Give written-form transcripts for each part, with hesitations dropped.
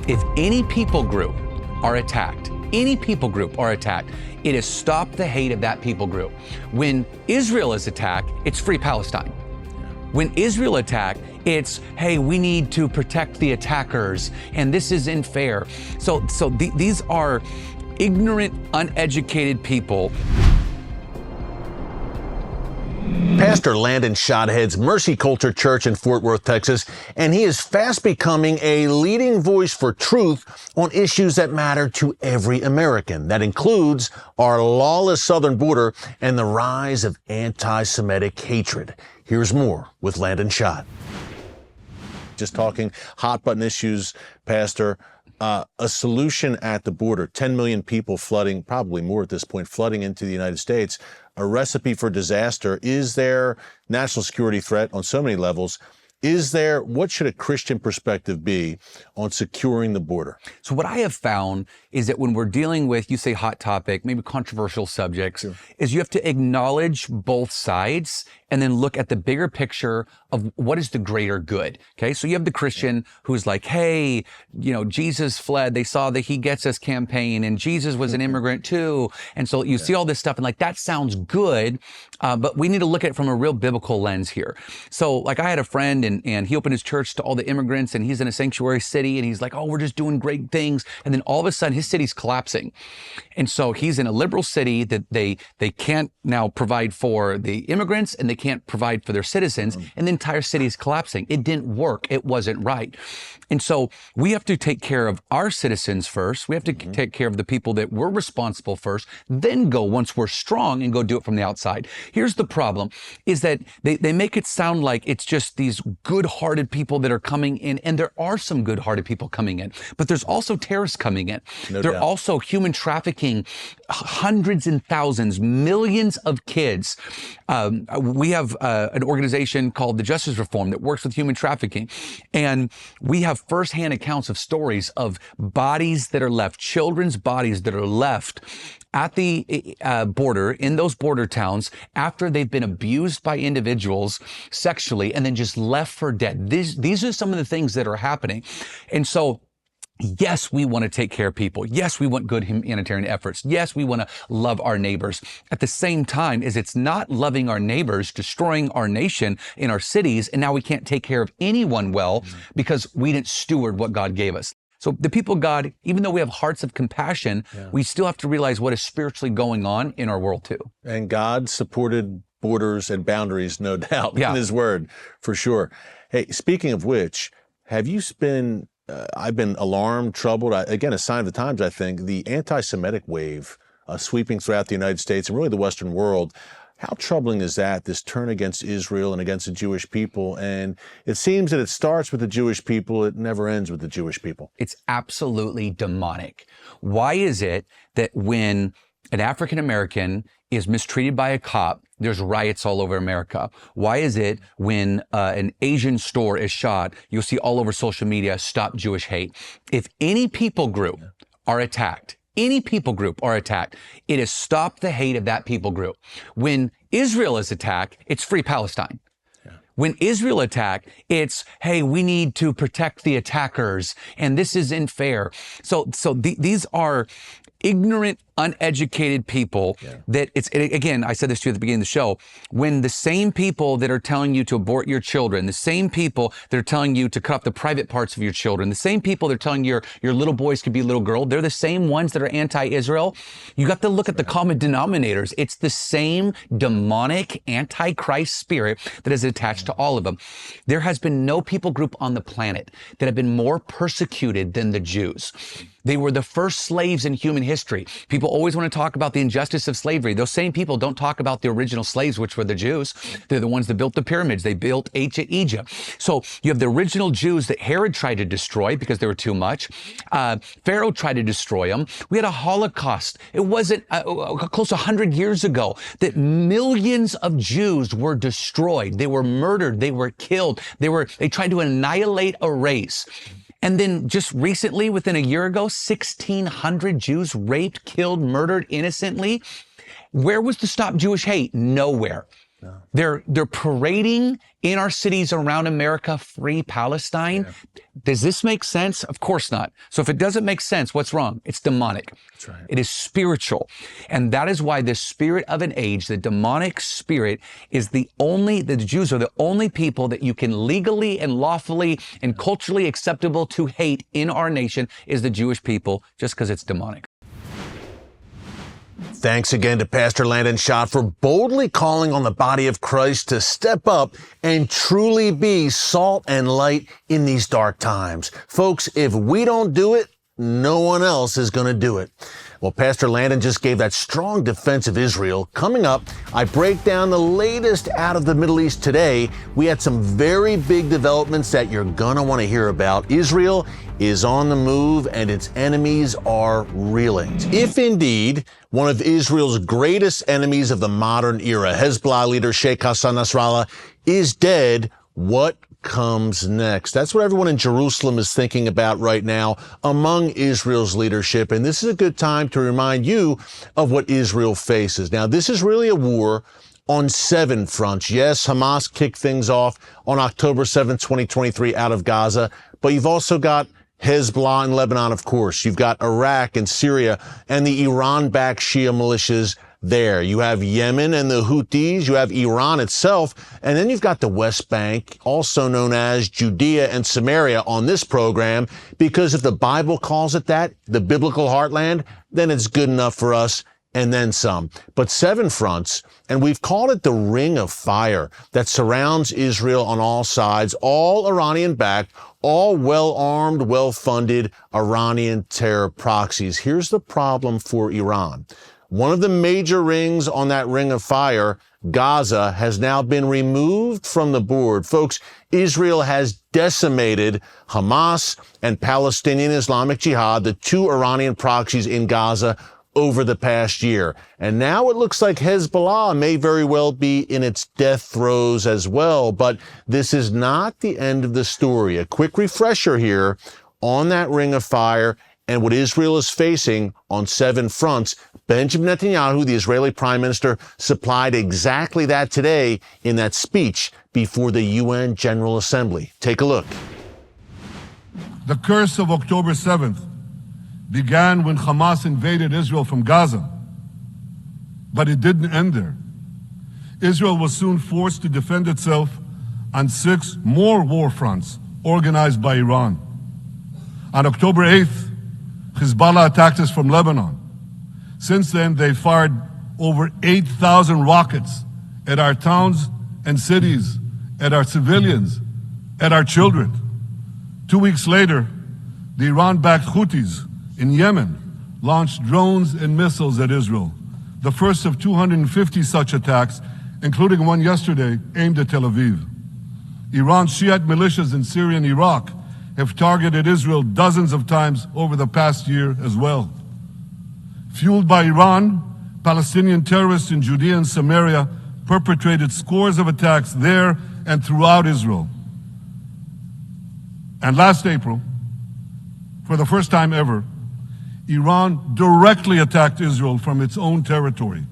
If any people group are attacked, it is stop the hate of that people group. When Israel is attacked, it's free Palestine. When Israel attacked, it's, hey, we need to protect the attackers, and this isn't fair. So these are ignorant, uneducated people. Pastor Landon Schott heads Mercy Culture Church in Fort Worth, Texas, and he is fast becoming a leading voice for truth on issues that matter to every American. That includes our lawless southern border and the rise of anti-Semitic hatred. Here's more with Landon Schott. Just talking hot button issues, Pastor. A solution at the border, 10 million people flooding, probably more at this point, flooding into the United States, a recipe for disaster. Is there national security threat on so many levels? What should a Christian perspective be on securing the border? So what I have found is that when we're dealing with, you say hot topic, maybe controversial subjects, sure, is you have to acknowledge both sides and then look at the bigger picture of what is the greater good. Okay. So you have the Christian who's like, hey, Jesus fled. They saw the He Gets Us campaign, and Jesus was an immigrant too. And so you see all this stuff and like, that sounds good. But we need to look at it from a real biblical lens here. So like I had a friend and he opened his church to all the immigrants, and he's in a sanctuary city, and he's like, oh, we're just doing great things. And then all of a sudden his city's collapsing. And so he's in a liberal city that they can't now provide for the immigrants, and they can't provide for their citizens. And the entire city is collapsing. It didn't work. It wasn't right. And so we have to take care of our citizens first. We have to take care of the people that we're responsible first, then go, once we're strong, and go do it from the outside. Here's the problem, is that they make it sound like it's just these good-hearted people that are coming in, and there are some good-hearted people coming in, but there's also terrorists coming in. There are also human trafficking, hundreds and thousands, millions of kids. We have an organization called the Justice Reform that works with human trafficking, and we have firsthand accounts of stories of bodies that are left, children's bodies that are left at the border, in those border towns, after they've been abused by individuals sexually and then just left for dead. These are some of the things that are happening. And so, yes, we want to take care of people. Yes, we want good humanitarian efforts. Yes, we want to love our neighbors. At the same time, it's not loving our neighbors, destroying our nation in our cities, and now we can't take care of anyone well because we didn't steward what God gave us. So the people of God, even though we have hearts of compassion, we still have to realize what is spiritually going on in our world too. And God supported borders and boundaries, no doubt, in His Word, for sure. Hey, speaking of which, have you been... I've been alarmed, troubled. Again, a sign of the times, I think, the anti-Semitic wave sweeping throughout the United States and really the Western world. How troubling is that, this turn against Israel and against the Jewish people? And it seems that it starts with the Jewish people. It never ends with the Jewish people. It's absolutely demonic. Why is it that when an African American is mistreated by a cop, there's riots all over America? Why is it when an Asian store is shot, you'll see all over social media, stop Jewish hate? If any people group are attacked, it is stop the hate of that people group. When Israel is attacked, it's free Palestine. When Israel attacked, it's, hey, we need to protect the attackers, and this isn't fair. So these are ignorant, uneducated people that again, I said this to you at the beginning of the show, when the same people that are telling you to abort your children, the same people that are telling you to cut off the private parts of your children, the same people that are telling your little boys could be little girl, they're the same ones that are anti-Israel. You got to look at the common denominators. It's the same demonic antichrist spirit that is attached to all of them. There has been no people group on the planet that have been more persecuted than the Jews. They were the first slaves in human history. People always want to talk about the injustice of slavery. Those same people don't talk about the original slaves, which were the Jews. They're the ones that built the pyramids. They built ancient Egypt. So you have the original Jews that Herod tried to destroy because they were too much. Pharaoh tried to destroy them. We had a Holocaust. It wasn't close to 100 years ago that millions of Jews were destroyed. They were murdered. They were killed. They tried to annihilate a race. And then just recently, within a year ago, 1,600 Jews raped, killed, murdered innocently. Where was the Stop Jewish Hate? Nowhere. They're parading in our cities around America, free Palestine. Does this make sense? Of course not. So if it doesn't make sense, what's wrong? It's demonic. That's right. It is spiritual. And that is why the spirit of an age, the demonic spirit, is the Jews are the only people that you can legally and lawfully and culturally acceptable to hate in our nation is the Jewish people, just because it's demonic. Thanks again to Pastor Landon Schott for boldly calling on the body of Christ to step up and truly be salt and light in these dark times. Folks, if we don't do it, no one else is going to do it. Well, Pastor Landon just gave that strong defense of Israel. Coming up, I break down the latest out of the Middle East today. We had some very big developments that you're going to want to hear about. Israel is on the move and its enemies are reeling. If indeed one of Israel's greatest enemies of the modern era, Hezbollah leader Sheikh Hassan Nasrallah, is dead, what comes next? That's what everyone in Jerusalem is thinking about right now among Israel's leadership. And this is a good time to remind you of what Israel faces. Now, this is really a war on 7 fronts. Yes, Hamas kicked things off on October 7th, 2023 out of Gaza, but you've also got Hezbollah in Lebanon, of course. You've got Iraq and Syria and the Iran-backed Shia militias there. You have Yemen and the Houthis. You have Iran itself. And then you've got the West Bank, also known as Judea and Samaria on this program, because if the Bible calls it that, the biblical heartland, then it's good enough for us and then some. But 7 fronts, and we've called it the ring of fire that surrounds Israel on all sides, all Iranian-backed, all well-armed, well-funded Iranian terror proxies. Here's the problem for Iran. One of the major rings on that ring of fire, Gaza, has now been removed from the board. Folks, Israel has decimated Hamas and Palestinian Islamic Jihad, the 2 Iranian proxies in Gaza, over the past year. And now it looks like Hezbollah may very well be in its death throes as well. But this is not the end of the story. A quick refresher here on that ring of fire and what Israel is facing on 7 fronts. Benjamin Netanyahu, the Israeli prime minister, supplied exactly that today in that speech before the UN General Assembly. Take a look. The curse of October 7th began when Hamas invaded Israel from Gaza. But it didn't end there. Israel was soon forced to defend itself on 6 more war fronts organized by Iran. On October 8th, Hezbollah attacked us from Lebanon. Since then, they fired over 8,000 rockets at our towns and cities, at our civilians, at our children. 2 weeks later, the Iran-backed Houthis in Yemen launched drones and missiles at Israel, the first of 250 such attacks, including one yesterday aimed at Tel Aviv. Iran's Shiite militias in Syria and Iraq have targeted Israel dozens of times over the past year as well. Fueled by Iran, Palestinian terrorists in Judea and Samaria perpetrated scores of attacks there and throughout Israel. And last April, for the first time ever, Iran directly attacked Israel from its own territory,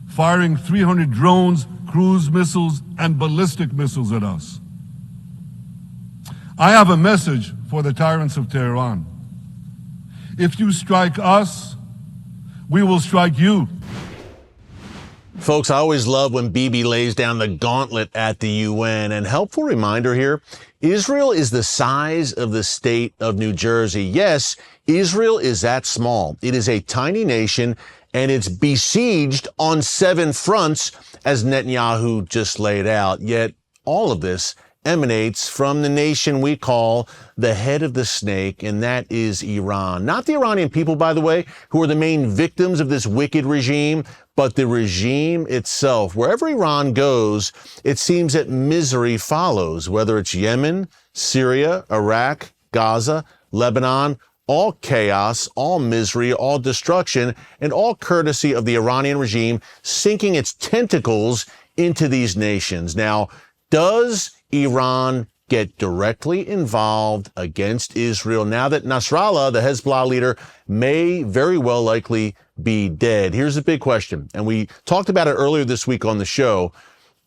firing 300 drones, cruise missiles, and ballistic missiles at us. I have a message for the tyrants of Tehran. If you strike us, we will strike you. Folks, I always love when Bibi lays down the gauntlet at the UN. And helpful reminder here, Israel is the size of the state of New Jersey. Yes, Israel is that small. It is a tiny nation, and it's besieged on 7 fronts, as Netanyahu just laid out. Yet all of this emanates from the nation we call the head of the snake, and that is Iran. Not the Iranian people, by the way, who are the main victims of this wicked regime, but the regime itself. Wherever Iran goes, it seems that misery follows, whether it's Yemen, Syria, Iraq, Gaza, Lebanon, all chaos, all misery, all destruction, and all courtesy of the Iranian regime sinking its tentacles into these nations. Now, does Iran get directly involved against Israel now that Nasrallah, the Hezbollah leader, may very well likely be dead? Here's the big question, and we talked about it earlier this week on the show.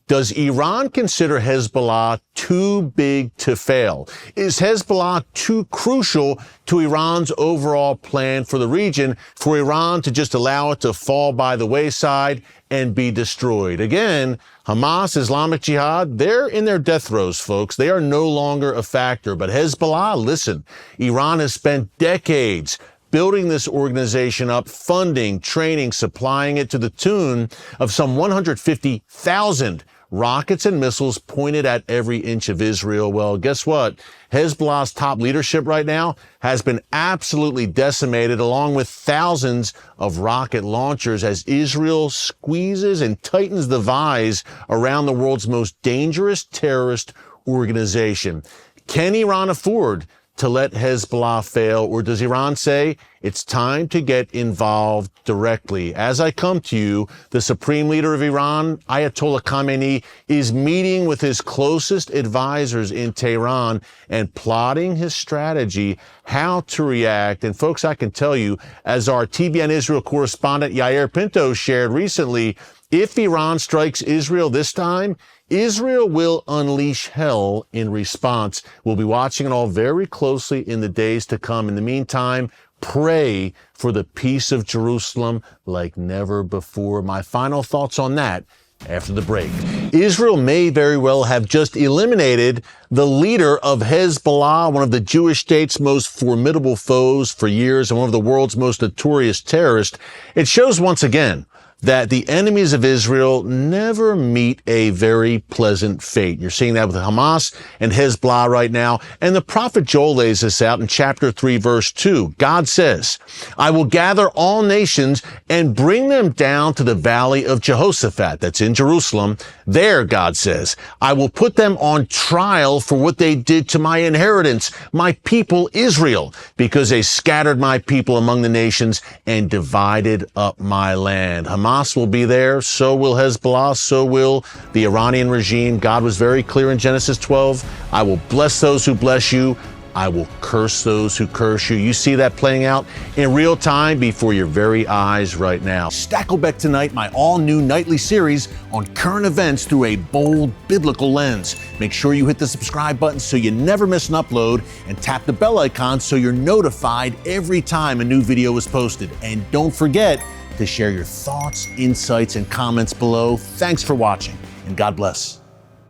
Does Iran consider Hezbollah too big to fail? Is Hezbollah too crucial to Iran's overall plan for the region for Iran to just allow it to fall by the wayside and be destroyed? Again, Hamas, Islamic Jihad, they're in their death throes, folks. They are no longer a factor. But Hezbollah, listen, Iran has spent decades building this organization up, funding, training, supplying it to the tune of some 150,000 rockets and missiles pointed at every inch of Israel. Well, guess what? Hezbollah's top leadership right now has been absolutely decimated, along with thousands of rocket launchers, as Israel squeezes and tightens the vise around the world's most dangerous terrorist organization. Can Iran afford to let Hezbollah fail, or does Iran say it's time to get involved directly? As I come to you, the supreme leader of Iran, Ayatollah Khamenei, is meeting with his closest advisors in Tehran and plotting his strategy, how to react. And folks, I can tell you, as our TBN Israel correspondent Yair Pinto shared recently, if Iran strikes Israel this time, Israel will unleash hell in response. We'll be watching it all very closely in the days to come. In the meantime, pray for the peace of Jerusalem like never before. My final thoughts on that after the break. Israel may very well have just eliminated the leader of Hezbollah, one of the Jewish state's most formidable foes for years and one of the world's most notorious terrorists. It shows once again that the enemies of Israel never meet a very pleasant fate. You're seeing that with Hamas and Hezbollah right now. And the prophet Joel lays this out in chapter 3, verse 2. God says, I will gather all nations and bring them down to the valley of Jehoshaphat, that's in Jerusalem. There, God says, I will put them on trial for what they did to my inheritance, my people Israel, because they scattered my people among the nations and divided up my land. Hamas will be there, so will Hezbollah, so will the Iranian regime. God was very clear in Genesis 12, I will bless those who bless you, I will curse those who curse you. You see that playing out in real time before your very eyes right now. Stakelbeck Tonight, my all-new nightly series on current events through a bold biblical lens. Make sure you hit the subscribe button so you never miss an upload, and tap the bell icon so you're notified every time a new video is posted. And don't forget to share your thoughts, insights, and comments below. Thanks for watching, and God bless.